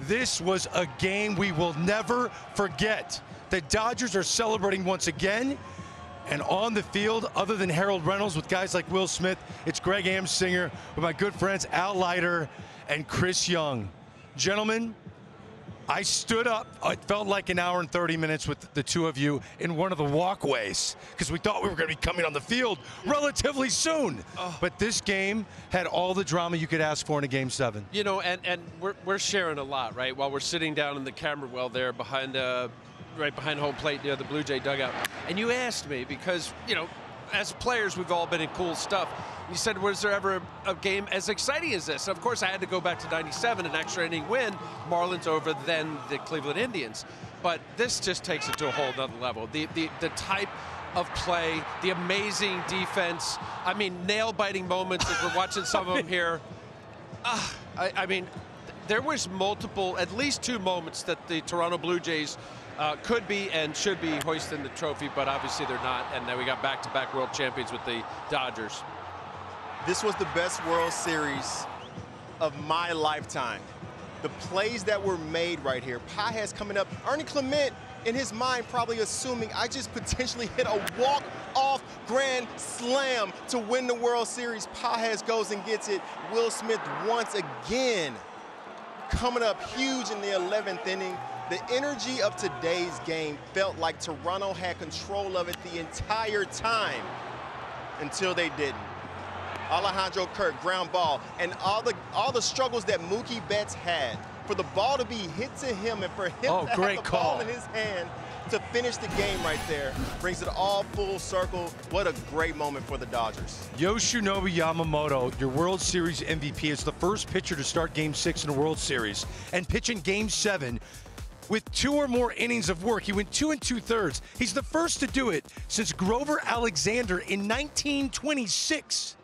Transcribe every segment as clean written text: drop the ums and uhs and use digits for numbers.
This was a game we will never forget. The Dodgers are celebrating once again. And on the field, other than Harold Reynolds, with guys like Will Smith, it's Greg Amsinger with my good friends Al Leiter and Chris Young. Gentlemen, I stood up. It felt like an hour and 30 minutes with the two of you in one of the walkways because we thought we were going to be coming on the field relatively soon. But this game had all the drama you could ask for in a Game 7. You know, and we're sharing a lot, right? While we're sitting down in the camera well there behind right behind home plate near the Blue Jay dugout. And you asked me because, you know, as players, we've all been in cool stuff. You said, was there ever a game as exciting as this? Of course, I had to go back to '97, an extra inning win, Marlins over then the Cleveland Indians. But this just takes it to a whole nother level. The type of play, the amazing defense. I mean, nail-biting moments as we're watching some of them here. I mean, there was multiple, at least two moments that the Toronto Blue Jays could be and should be hoisting the trophy, but obviously they're not. And then we got back-to-back world champions with the Dodgers. This was the best World Series of my lifetime. The plays that were made right here. Pages coming up. Ernie Clement, in his mind, probably assuming I just potentially hit a walk-off grand slam to win the World Series. Pages goes and gets it. Will Smith once again coming up huge in the 11th inning. The energy of today's game felt like Toronto had control of it the entire time until they didn't. Alejandro Kirk, ground ball, and all the struggles that Mookie Betts had. For the ball to be hit to him and for him to have the ball in his hand to finish the game right there brings it all full circle. What a great moment for the Dodgers. Yoshinobu Yamamoto, your World Series MVP, is the first pitcher to start Game 6 in a World Series and pitch in Game 7 with 2 or more innings of work. He went 2 2/3. He's the first to do it since Grover Alexander in 1926.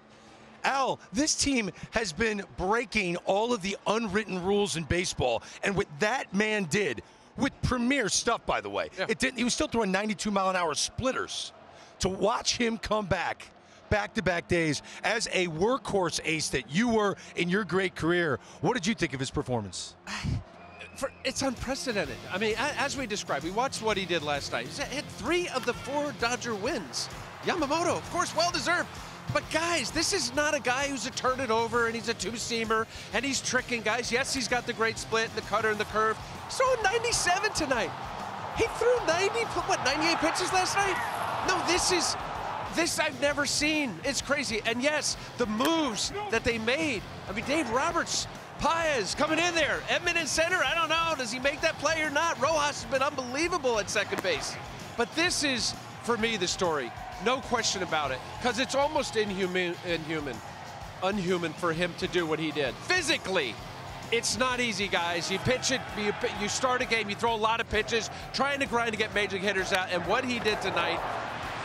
Al, this team has been breaking all of the unwritten rules in baseball, and what that man did, with premier stuff, by the way, he was still throwing 92-mile-an-hour splitters. To watch him come back-to-back days as a workhorse ace that you were in your great career, what did you think of his performance? It's unprecedented. I mean, as we described, we watched what he did last night. He had 3 of the 4 Dodger wins. Yamamoto, of course, well-deserved. But guys, this is not a guy who's a turn it over and he's a two-seamer and he's tricking guys. Yes, he's got the great split, and the cutter, and the curve. He's throwing 97 tonight. He threw 98 pitches last night? No, this I've never seen. It's crazy. And yes, the moves that they made. I mean, Dave Roberts, Pages coming in there. Edman in center, I don't know. Does he make that play or not? Rojas has been unbelievable at second base. But this is, for me, the story. No question about it, because it's almost unhuman for him to do what he did. Physically, it's not easy, guys. You pitch it, you start a game, you throw a lot of pitches, trying to grind to get major league hitters out, and what he did tonight,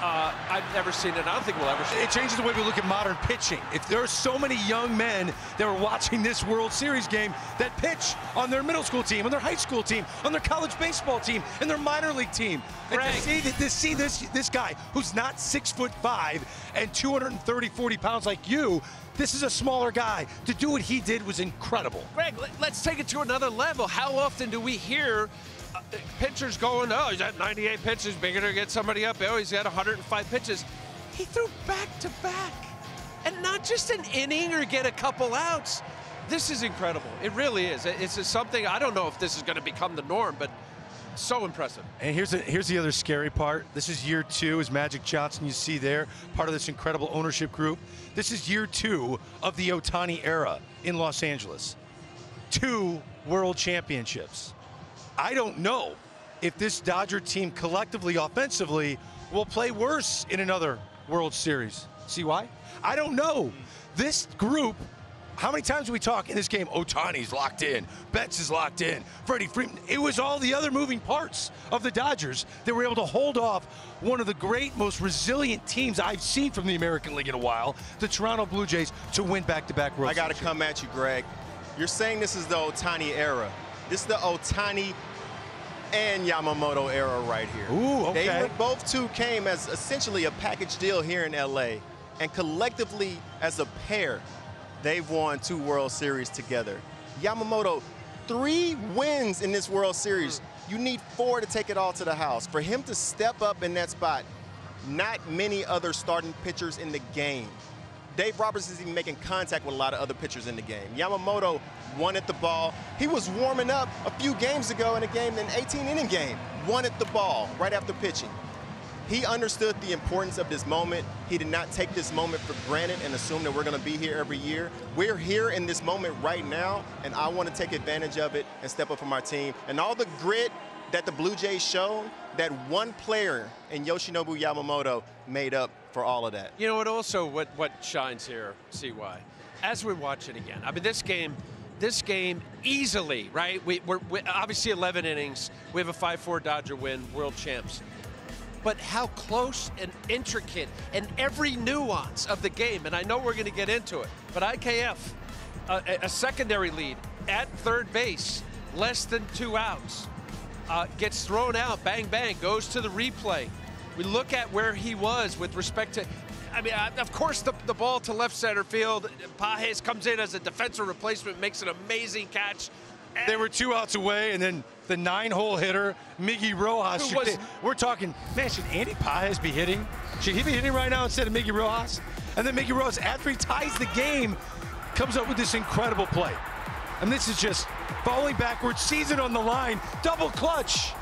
I've never seen it. I don't think we'll ever see it. It changes the way we look at modern pitching. If there are so many young men that are watching this World Series game that pitch on their middle school team, on their high school team, on their college baseball team, and their minor league team, and to see this guy who's not 6'5" and 240 pounds like you. This is a smaller guy. To do what he did was incredible. Greg, let's take it to another level. How often do we hear pitchers going, oh, he's at 98 pitches, bigger to get somebody up. Oh, he's got 105 pitches. He threw back-to-back. And not just an inning or get a couple outs. This is incredible. It really is. It's just something, I don't know if this is going to become the norm, but so impressive. And here's the other scary part. This is year 2, as Magic Johnson you see there, part of this incredible ownership group. This is year 2 of the Ohtani era in Los Angeles. 2 world championships. I don't know if this Dodger team collectively, offensively, will play worse in another World Series. See why? I don't know. This group, how many times do we talk in this game? Ohtani's locked in. Betts is locked in. Freddie Freeman. It was all the other moving parts of the Dodgers that were able to hold off one of the great, most resilient teams I've seen from the American League in a while, the Toronto Blue Jays, to win back-to-back World Series. I got to come at you, Greg. You're saying this is the Ohtani era. This is the Ohtani and Yamamoto era right here. Ooh, okay. Both two came as essentially a package deal here in LA, and collectively as a pair, they've won 2 World Series together. Yamamoto, 3 wins in this World Series. You need 4 to take it all to the house. For him to step up in that spot, not many other starting pitchers in the game. Dave Roberts is even making contact with a lot of other pitchers in the game. Yamamoto wanted the ball. He was warming up a few games ago in a game, an 18-inning game, wanted the ball right after pitching. He understood the importance of this moment. He did not take this moment for granted and assume that we're going to be here every year. We're here in this moment right now, and I want to take advantage of it and step up for my team. And all the grit that the Blue Jays showed, that one player in Yoshinobu Yamamoto made up for all of that. You know, what shines here, CY, as we watch it again. I mean, this game easily, right? We're obviously 11 innings. We have a 5-4 Dodger win, world champs. But how close and intricate and every nuance of the game, and I know we're going to get into it, but IKF, a secondary lead at third base, less than 2 outs, gets thrown out, bang, bang, goes to the replay. We look at where he was with respect to, I mean, of course, the ball to left center field. Pages comes in as a defensive replacement, makes an amazing catch. They were 2 outs away, and then the 9-hole hitter, Miggy Rojas. We're talking, man, should Andy Pages be hitting? Should he be hitting right now instead of Miggy Rojas? And then Miggy Rojas, after he ties the game, comes up with this incredible play. And this is just falling backwards, season on the line, double clutch.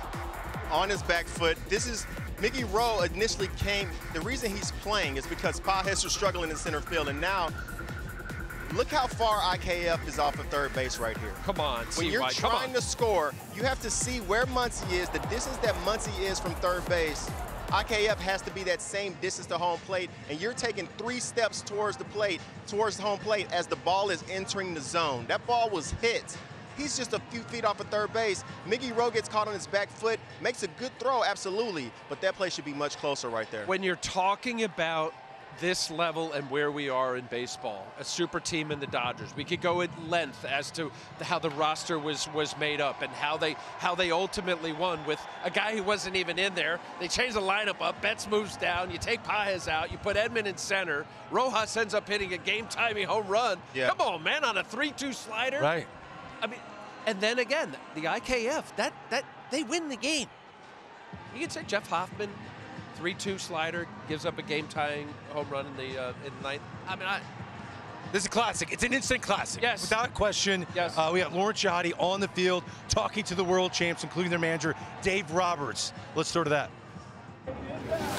On his back foot, this is Miggy Rowe initially came, the reason he's playing is because Pages was struggling in center field, and now look how far IKF is off of third base right here. Come on, when you're trying to score, you have to see where Muncy is, the distance that Muncy is from third base. IKF has to be that same distance to home plate, and you're taking 3 steps towards the plate, towards the home plate as the ball is entering the zone. That ball was hit. He's just a few feet off of third base. Miggy Rowe gets caught on his back foot, makes a good throw, absolutely, but that play should be much closer right there. When you're talking about this level and where we are in baseball, a super team in the Dodgers, we could go at length as to how the roster was made up and how they ultimately won with a guy who wasn't even in there. They changed the lineup up. Betts moves down. You take Pages out. You put Edman in center. Rojas ends up hitting a game-timing home run. Yeah. Come on, man, on a 3-2 slider. Right. I mean, and then again, the IKF, that they win the game. You can say Jeff Hoffman, 3-2 slider, gives up a game-tying home run in the ninth. I mean, this is a classic. It's an instant classic. Yes. Without question. Yes. We have Lawrence Giamatti on the field talking to the world champs, including their manager, Dave Roberts. Let's start to that.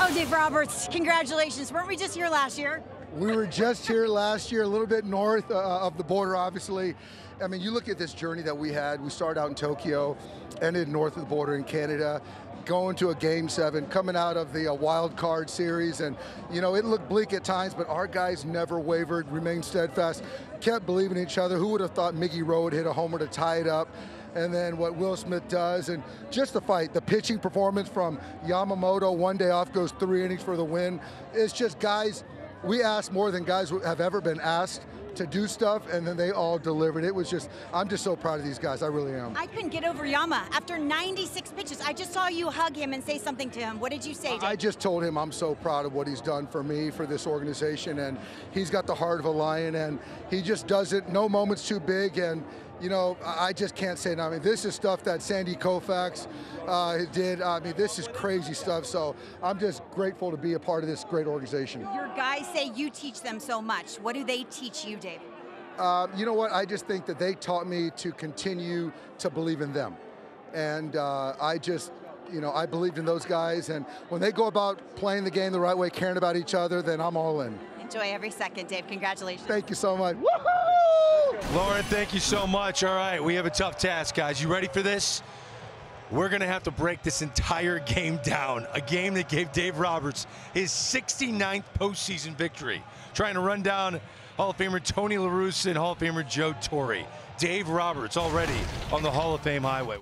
Oh, Dave Roberts, congratulations. Weren't we just here last year? We were just here last year, a little bit north of the border, obviously. I mean, you look at this journey that we had. We started out in Tokyo, ended north of the border in Canada, going to a Game 7, coming out of the wild card series. And, you know, it looked bleak at times, but our guys never wavered, remained steadfast, kept believing in each other. Who would have thought Miggy Rowe would hit a homer to tie it up? And then what Will Smith does, and just the fight, the pitching performance from Yamamoto, 1 day off, goes 3 innings for the win. It's just guys, we asked more than guys have ever been asked to do stuff, and then they all delivered. It was just, I'm just so proud of these guys. I really am. I couldn't get over Yama. After 96 pitches, I just saw you hug him and say something to him. What did you say, Dave? I just told him I'm so proud of what he's done for me, for this organization, and he's got the heart of a lion, and he just does it. No moment's too big, and you know, I just can't say it. I mean, this is stuff that Sandy Koufax did. I mean, this is crazy stuff, so I'm just grateful to be a part of this great organization. Your guys say you teach them so much. What do they teach you, Dave? You know what? I just think that they taught me to continue to believe in them. And I just, you know, I believed in those guys, and when they go about playing the game the right way, caring about each other, then I'm all in. Enjoy every second, Dave. Congratulations. Thank you so much. Lauren, thank you so much. All right, we have a tough task, guys. You ready for this? We're going to have to break this entire game down. A game that gave Dave Roberts his 69th postseason victory. Trying to run down Hall of Famer Tony La Russa and Hall of Famer Joe Torre. Dave Roberts already on the Hall of Fame highway.